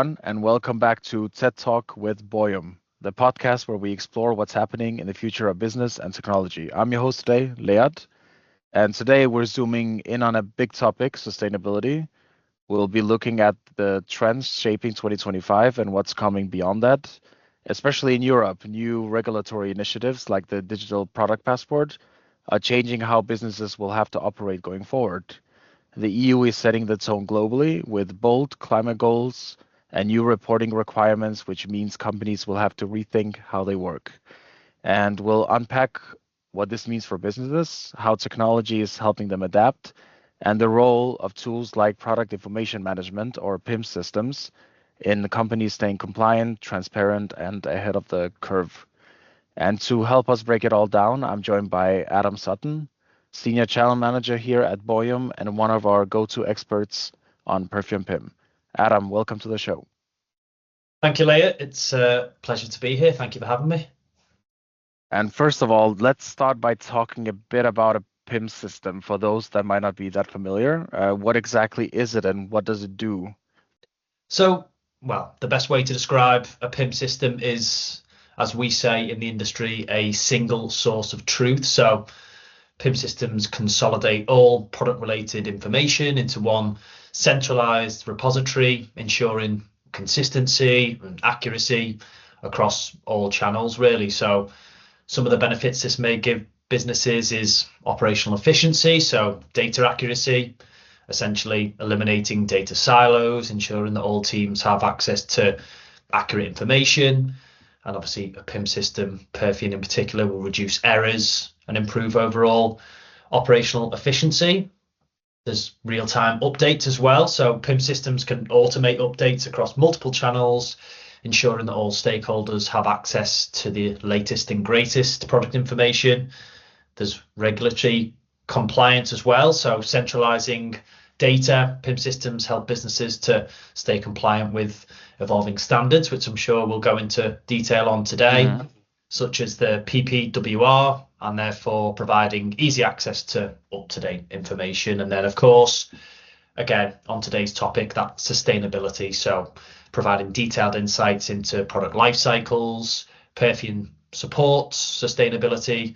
everyone, and welcome back to TED Talk with Boyum, the podcast where we explore what's happening in the future of business and technology. I'm your host today, Lead, and today we're zooming in on a big topic, sustainability. We'll be looking at the trends shaping 2025 and what's coming beyond that, especially in Europe. New regulatory initiatives like the digital product passport are changing how businesses will have to operate going forward. The EU is setting the tone globally with bold climate goals and new reporting requirements, which means companies will have to rethink how they work. And we'll unpack what this means for businesses, how technology is helping them adapt, and the role of tools like product information management or PIM systems in companies staying compliant, transparent, and ahead of the curve. And to help us break it all down, I'm joined by Adam Sutton, Senior Channel Manager here at Boyum and one of our go-to experts on Perfume PIM. Adam, welcome to the show. Thank you, Leah. It's a pleasure to be here. Thank you for having me. And first of all, let's start by talking a bit about a PIM system for those that might not be that familiar. What exactly is it and what does it do? So, the best way to describe a PIM system is, as we say in the industry, a single source of truth. So PIM systems consolidate all product-related information into one centralized repository, ensuring consistency and accuracy across all channels, really. So some of the benefits this may give businesses is operational efficiency, so data accuracy, essentially eliminating data silos, ensuring that all teams have access to accurate information. And obviously a PIM system, Perfume in particular, will reduce errors and improve overall operational efficiency. There's real-time updates as well. So PIM systems can automate updates across multiple channels, ensuring that all stakeholders have access to the latest and greatest product information. There's regulatory compliance as well. So centralizing data, PIM systems help businesses to stay compliant with evolving standards, which I'm sure we'll go into detail on today, such as the PPWR, and therefore providing easy access to up-to-date information. And then, of course, again, on today's topic, that sustainability. So providing detailed insights into product life cycles, Perfume supports sustainability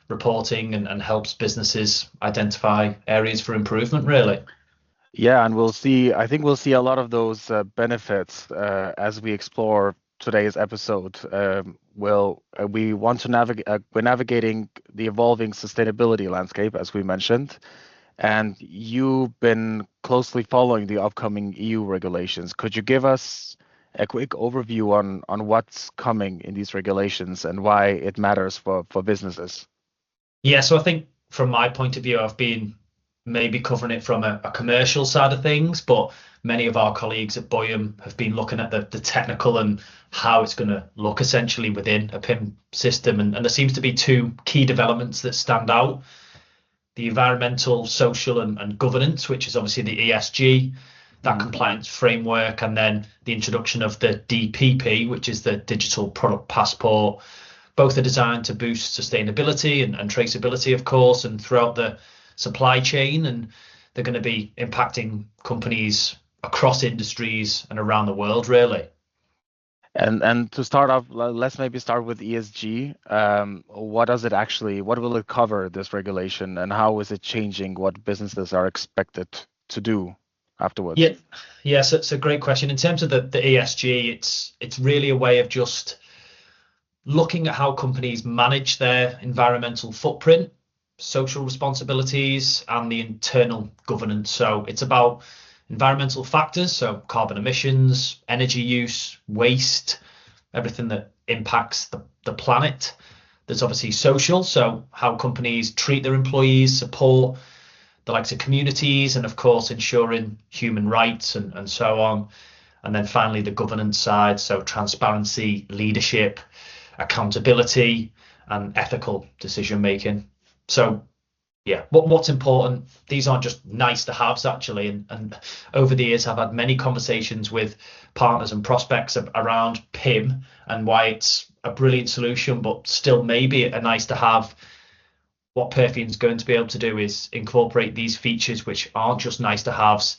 reporting and helps businesses identify areas for improvement, really. Yeah, and I think we'll see a lot of those benefits as we explore today's episode. We want to we're navigating the evolving sustainability landscape, as we mentioned, and you've been closely following the upcoming EU regulations. Could you give us a quick overview on what's coming in these regulations and why it matters for businesses? Yeah, so I think from my point of view, I've been maybe covering it from a commercial side of things, but many of our colleagues at Boyum have been looking at the technical and how it's going to look essentially within a PIM system. And there seems to be two key developments that stand out: the environmental, social and governance, which is obviously the ESG, that compliance framework, and then the introduction of the DPP, which is the digital product passport. Both are designed to boost sustainability and traceability, of course, and throughout the supply chain, and they're going to be impacting companies across industries and around the world, really. And to start off, let's maybe start with ESG. What will it cover, this regulation, and how is it changing what businesses are expected to do afterwards? Yes, it's a great question. In terms of the ESG, it's really a way of just looking at how companies manage their environmental footprint, social responsibilities, and the internal governance. So it's about environmental factors, so carbon emissions, energy use, waste, everything that impacts the planet. There's obviously social, so how companies treat their employees, support the likes of communities, and of course ensuring human rights and so on. And then finally the governance side, so transparency, leadership, accountability, and ethical decision making. So yeah, what's important, these aren't just nice to haves actually, and over the years I've had many conversations with partners and prospects around PIM and why it's a brilliant solution, but still maybe a nice to have. What Perfume's going to be able to do is incorporate these features, which aren't just nice to haves.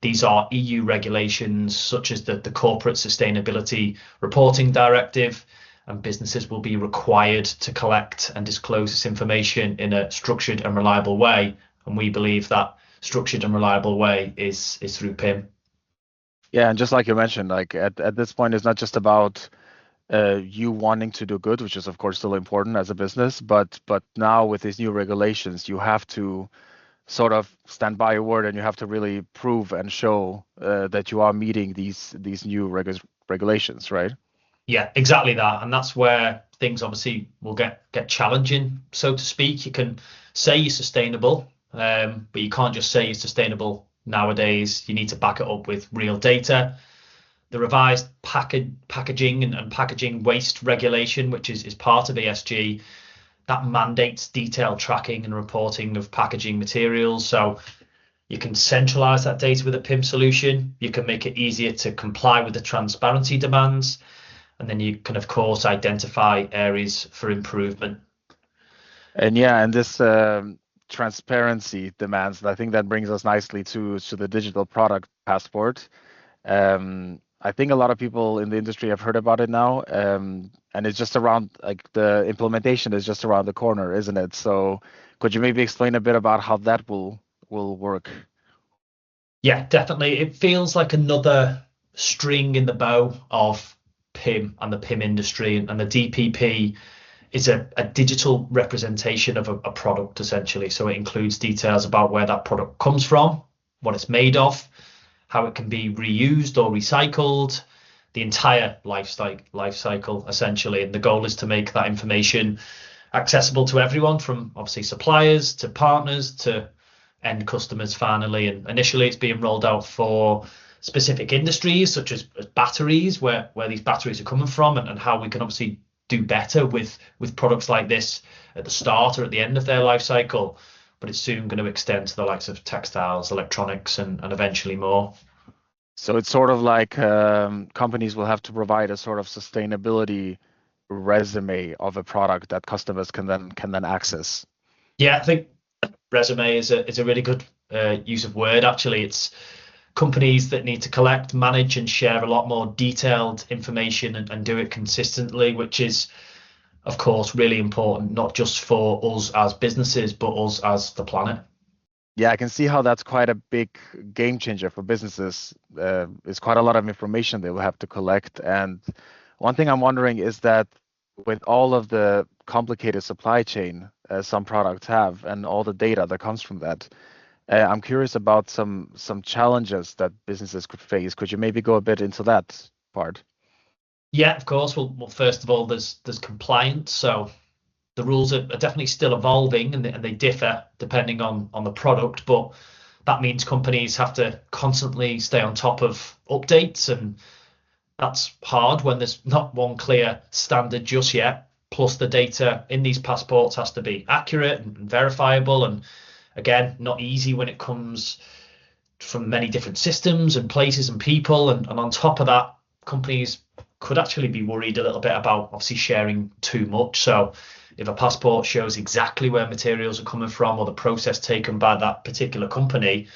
These are EU regulations such as the Corporate Sustainability Reporting Directive, and businesses will be required to collect and disclose this information in a structured and reliable way. And we believe that structured and reliable way is through PIM. Yeah, and just like you mentioned, like at this point, it's not just about you wanting to do good, which is of course still important as a business, but now with these new regulations, you have to sort of stand by your word and you have to really prove and show that you are meeting these new regulations, right? Yeah, exactly that. And that's where things obviously will get challenging, so to speak. You can say you're sustainable, but you can't just say you're sustainable nowadays. You need to back it up with real data. The revised packaging and packaging waste regulation, which is part of ESG, that mandates detailed tracking and reporting of packaging materials. So you can centralize that data with a PIM solution. You can make it easier to comply with the transparency demands. And then you can, of course, identify areas for improvement. And yeah, and this transparency demands, I think that brings us nicely to the digital product passport. I think a lot of people in the industry have heard about it now, and it's just around like the implementation is just around the corner, isn't it? So could you maybe explain a bit about how that will work? Yeah, definitely. It feels like another string in the bow of PIM and the PIM industry. And the DPP is a digital representation of a product, essentially. So it includes details about where that product comes from, what it's made of, how it can be reused or recycled, the entire life cycle, essentially. And the goal is to make that information accessible to everyone, from obviously suppliers to partners to end customers finally. And initially it's being rolled out for specific industries such as batteries, where these batteries are coming from, and how we can obviously do better with products like this at the start or at the end of their life cycle. But it's soon going to extend to the likes of textiles, electronics, and eventually more. So it's sort of like companies will have to provide a sort of sustainability resume of a product that customers can then access. Yeah, I think resume is a really good use of word. Actually, it's companies that need to collect, manage, and share a lot more detailed information, and do it consistently, which is, of course, really important, not just for us as businesses, but us as the planet. Yeah, I can see how that's quite a big game changer for businesses. It's quite a lot of information they will have to collect. And one thing I'm wondering is that with all of the complicated supply chain some products have and all the data that comes from that, I'm curious about some challenges that businesses could face. Could you maybe go a bit into that part? Yeah, of course. Well, first of all, there's compliance. So the rules are definitely still evolving, and they differ depending on the product. But that means companies have to constantly stay on top of updates, and that's hard when there's not one clear standard just yet. Plus, the data in these passports has to be accurate and verifiable, and again, not easy when it comes from many different systems and places and people. And on top of that, companies could actually be worried a little bit about obviously sharing too much. So if a passport shows exactly where materials are coming from or the process taken by that particular company,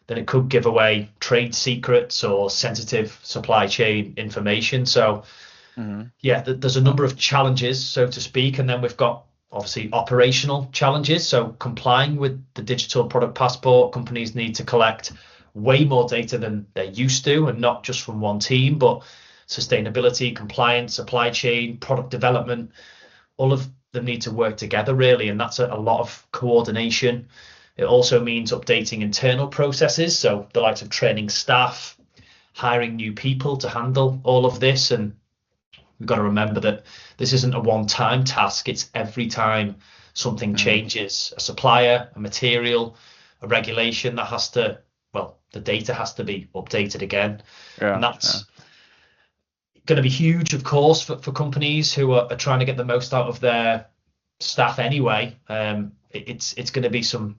then it could give away trade secrets or sensitive supply chain information. So Hmm. yeah, there's a number of challenges, so to speak. And then we've got obviously operational challenges. So complying with the digital product passport, companies need to collect way more data than they're used to, and not just from one team, but sustainability, compliance, supply chain, product development, all of them need to work together really. And that's a lot of coordination. It also means updating internal processes. So the likes of training staff, hiring new people to handle all of this. And we've got to remember that this isn't a one-time task. It's every time something Hmm. changes, a supplier, a material, a regulation that has to, well, the data has to be updated again. And Yeah, yeah. that's going to be huge, of course, for companies who are trying to get the most out of their staff anyway. It's going to be some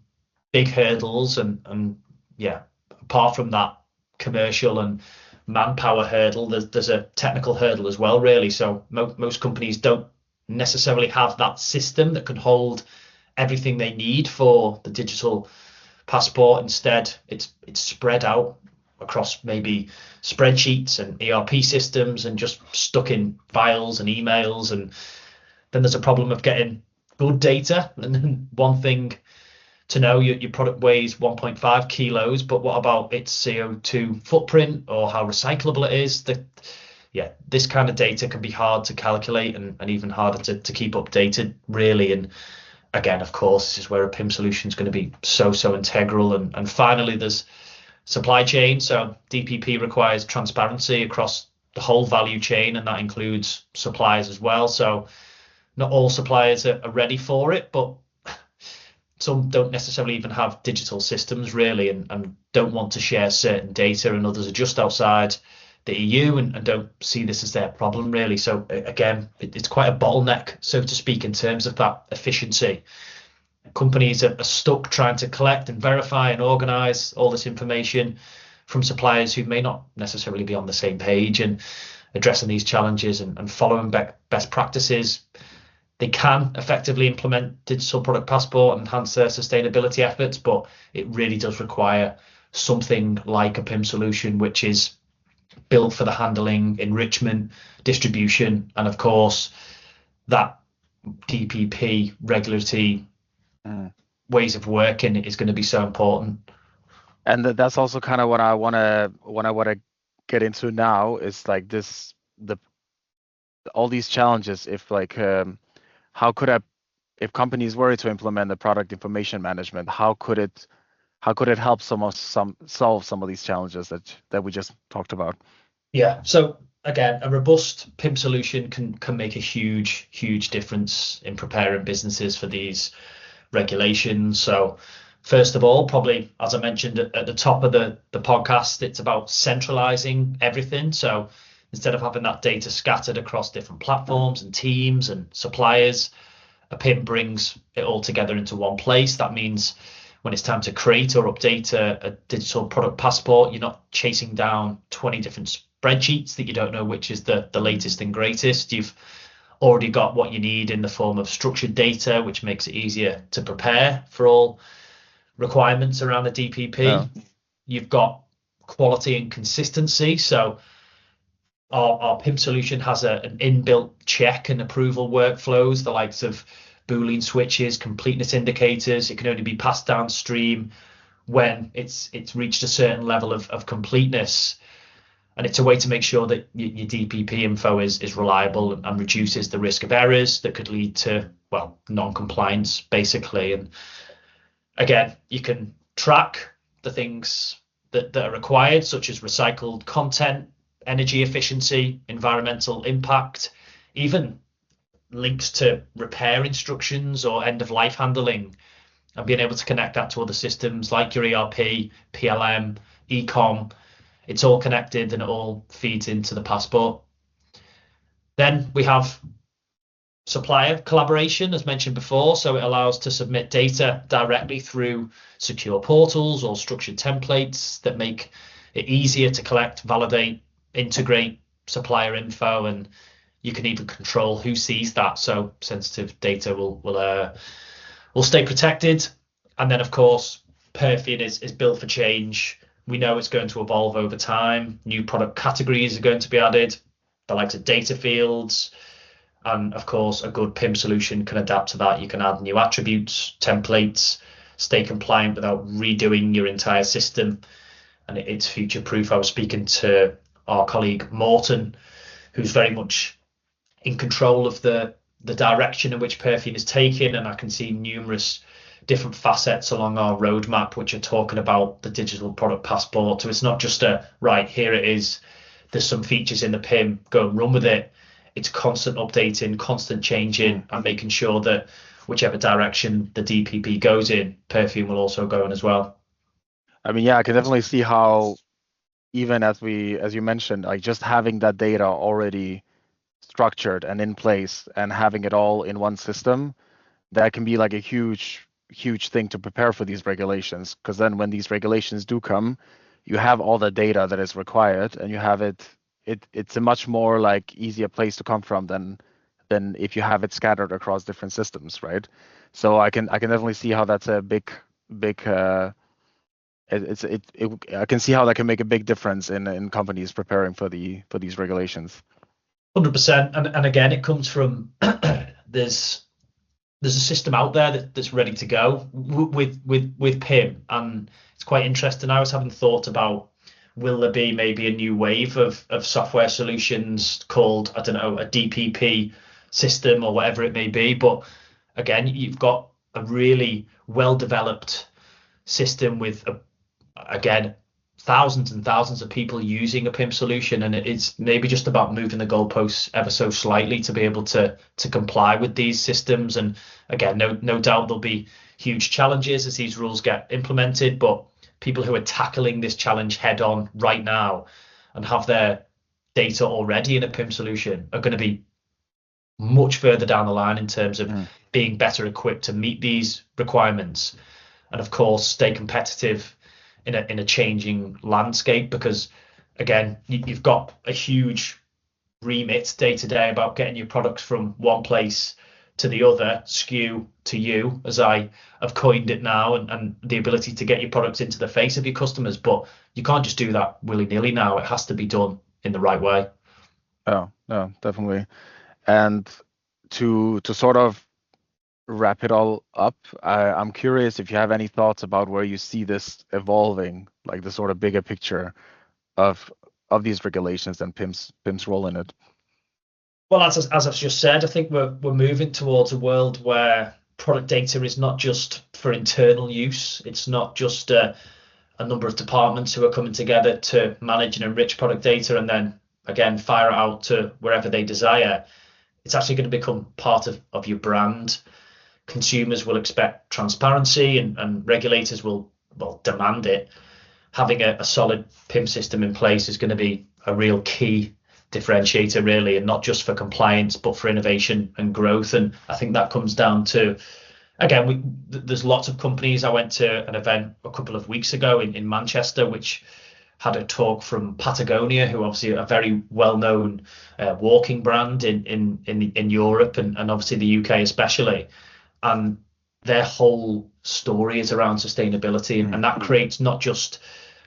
big hurdles, and yeah, apart from that commercial and manpower hurdle, there's a technical hurdle as well, really. So most companies don't necessarily have that system that can hold everything they need for the digital passport. Instead, it's spread out. across maybe spreadsheets and ERP systems and just stuck in files and emails. And then there's a problem of getting good data. And then one thing to know, your product weighs 1.5 kilos, but what about its CO2 footprint or how recyclable it is? Yeah, this kind of data can be hard to calculate and even harder to keep updated, really. And again, of course, this is where a PIM solution is going to be so integral. And finally, there's supply chain. So DPP requires transparency across the whole value chain, and that includes suppliers as well. So not all suppliers are ready for it, but some don't necessarily even have digital systems really, and don't want to share certain data, and others are just outside the EU and don't see this as their problem really. So again, it's quite a bottleneck, so to speak, in terms of that efficiency. Companies are stuck trying to collect and verify and organize all this information from suppliers who may not necessarily be on the same page, and addressing these challenges and following best practices. They can effectively implement digital product passport and enhance their sustainability efforts, but it really does require something like a PIM solution, which is built for the handling, enrichment, distribution, and of course that DPP regulatory ways of working is going to be so important. And that's also kind of what I wanna get into now, is like all these challenges. If like how could if companies were to implement the product information management, how could it help solve some of these challenges that we just talked about? Yeah. So again, a robust PIM solution can make a huge difference in preparing businesses for these regulations. So first of all, probably as I mentioned at the top of the podcast, it's about centralizing everything. So instead of having that data scattered across different platforms and teams and suppliers, a PIM brings it all together into one place. That means when it's time to create or update a digital product passport, you're not chasing down 20 different spreadsheets that you don't know which is the latest and greatest. You've already got what you need in the form of structured data, which makes it easier to prepare for all requirements around the DPP. Yeah. You've got quality and consistency. So our PIM solution has an inbuilt check and approval workflows, the likes of Boolean switches, completeness indicators. It can only be passed downstream when it's reached a certain level of completeness. And it's a way to make sure that your DPP info is reliable and reduces the risk of errors that could lead to, well, non-compliance, basically. And again, you can track the things that are required, such as recycled content, energy efficiency, environmental impact, even links to repair instructions or end of life handling, and being able to connect that to other systems like your ERP, PLM, ecom. It's all connected and it all feeds into the passport. Then we have supplier collaboration, as mentioned before. So it allows to submit data directly through secure portals or structured templates that make it easier to collect, validate, integrate supplier info, and you can even control who sees that. So sensitive data will stay protected. And then, of course, Perfian is built for change. We know it's going to evolve over time. New product categories are going to be added, the likes of data fields. And of course, a good PIM solution can adapt to that. You can add new attributes, templates, stay compliant without redoing your entire system. And it's future proof. I was speaking to our colleague Morton, who's very much in control of the direction in which Perfian is taking. And I can see numerous different facets along our roadmap which are talking about the digital product passport. So it's not just right, here it is, there's some features in the PIM, go and run with it. It's constant updating, constant changing, and making sure that whichever direction the DPP goes in, Perfian will also go in as well. I mean, yeah, I can definitely see how, even as you mentioned, like just having that data already structured and in place and having it all in one system, that can be like a huge thing to prepare for these regulations. Because then when these regulations do come, you have all the data that is required, and you have it's a much more like easier place to come from than if you have it scattered across different systems, right? So I can definitely see how that's a big I can see how that can make a big difference in companies preparing for these regulations. 100%. And again, it comes from there's there's a system out there that's ready to go with PIM, and it's quite interesting. I was having thought about, will there be maybe a new wave of software solutions called, I don't know, a DPP system or whatever it may be. But again, you've got a really well developed system with again, thousands and thousands of people using a PIM solution, and it's maybe just about moving the goalposts ever so slightly to be able to comply with these systems. And again, no doubt there'll be huge challenges as these rules get implemented, but people who are tackling this challenge head on right now and have their data already in a PIM solution are going to be much further down the line in terms of being better equipped to meet these requirements, and of course stay competitive in a changing landscape. Because again, you've got a huge remit day to day about getting your products from one place to the other, SKU to you, as I have coined it now, and the ability to get your products into the face of your customers. But you can't just do that willy-nilly now. It has to be done in the right way. Oh, no, definitely. And to sort of wrap it all up, I'm curious if you have any thoughts about where you see this evolving, like the sort of bigger picture of these regulations and PIM's role in it. Well, as I've just said, I think we're moving towards a world where product data is not just for internal use. It's not just a number of departments who are coming together to manage and enrich product data and then again fire it out to wherever they desire. It's actually going to become part of your brand. Consumers will expect transparency, and regulators will demand it. Having a solid PIM system in place is going to be a real key differentiator, really, and not just for compliance but for innovation and growth. And I think that comes down to, again, there's lots of companies. I went to an event a couple of weeks ago in Manchester, which had a talk from Patagonia, who obviously are a very well-known walking brand in Europe and obviously the UK especially. And their whole story is around sustainability, and that creates not just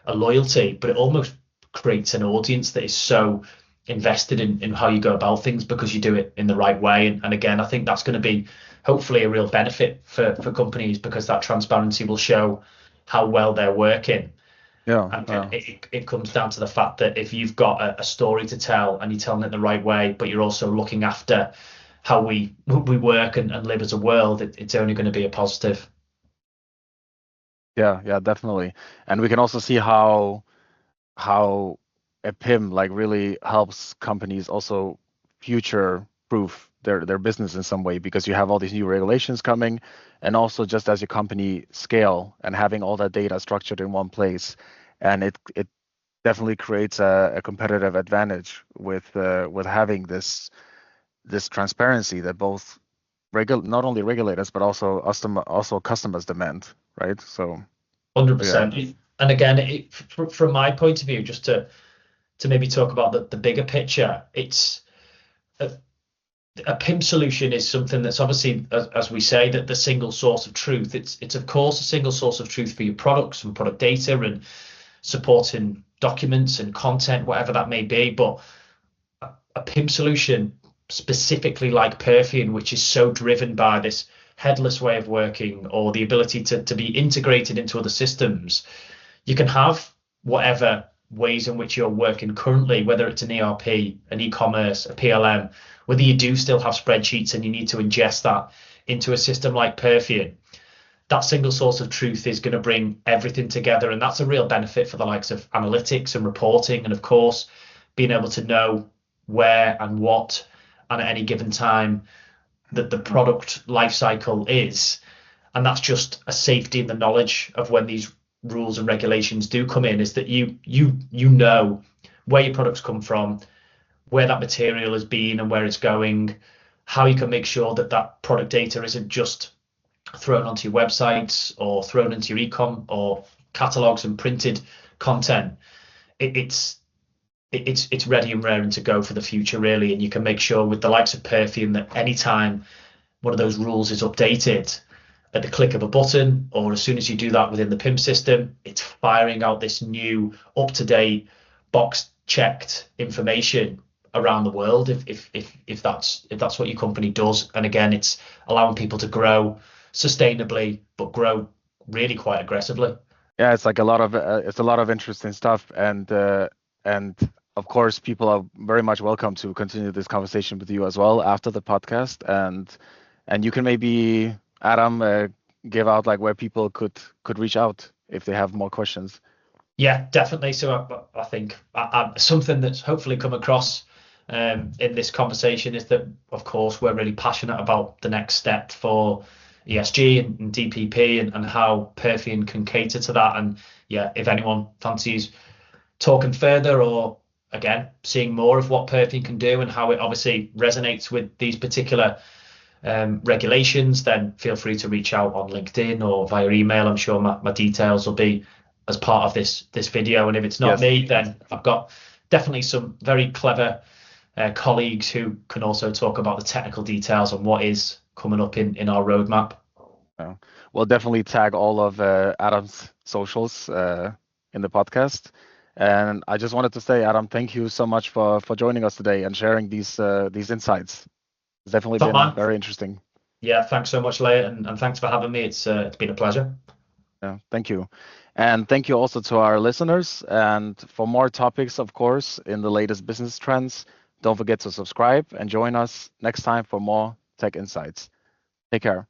a loyalty, but it almost creates an audience that is so invested in how you go about things because you do it in the right way. And again, I think that's going to be hopefully a real benefit for companies, because that transparency will show how well they're working. And it comes down to the fact that if you've got a story to tell and you're telling it the right way, but you're also looking after how we work and live as a world, it's only going to be a positive. Yeah, definitely. And we can also see how a PIM like really helps companies also future proof their business in some way, because you have all these new regulations coming, and also just as your company scale and having all that data structured in one place, and it definitely creates a competitive advantage with having this transparency that both not only regulators but also customers demand, right? So 100%. And again, from my point of view, just to maybe talk about the bigger picture, it's a PIM solution is something that's obviously, as we say, that the single source of truth. It's of course a single source of truth for your products and product data and supporting documents and content, whatever that may be. But a PIM solution specifically like Perfian, which is so driven by this headless way of working or the ability to be integrated into other systems, you can have whatever ways in which you're working currently, whether it's an ERP, an e-commerce, a PLM, whether you do still have spreadsheets and you need to ingest that into a system like Perfian. That single source of truth is going to bring everything together, and that's a real benefit for the likes of analytics and reporting, and of course being able to know where and what and at any given time that the product life cycle is. And that's just a safety in the knowledge of when these rules and regulations do come in, is that you know where your products come from, where that material has been and where it's going, how you can make sure that that product data isn't just thrown onto your websites or thrown into your ecom or catalogs and printed content. It's ready and raring to go for the future, really. And you can make sure with the likes of Perfume that anytime one of those rules is updated, at the click of a button, or as soon as you do that within the PIM system, it's firing out this new up-to-date box checked information around the world if that's what your company does. And again, it's allowing people to grow sustainably, but grow really quite aggressively. Yeah, it's like a lot of interesting stuff, and of course, people are very much welcome to continue this conversation with you as well after the podcast, and you can maybe, Adam, give out like where people could reach out if they have more questions. Yeah, definitely. So I think something that's hopefully come across in this conversation is that, of course, we're really passionate about the next step for ESG and DPP and how Perfian can cater to that. And yeah, if anyone fancies talking further or again seeing more of what Perfian can do and how it obviously resonates with these particular regulations, then feel free to reach out on LinkedIn or via email. I'm sure my details will be as part of this video. And if it's not Yes. me, then I've got definitely some very clever colleagues who can also talk about the technical details on what is coming up in our roadmap. We'll definitely tag all of Adam's socials in the podcast. And I just wanted to say, Adam, thank you so much for joining us today and sharing these insights. It's definitely Top been man. very interesting. Yeah, thanks so much, Leia, and thanks for having me. It's been a pleasure. Yeah, thank you. And thank you also to our listeners. And for more topics, of course, in the latest business trends, don't forget to subscribe and join us next time for more tech insights. Take care.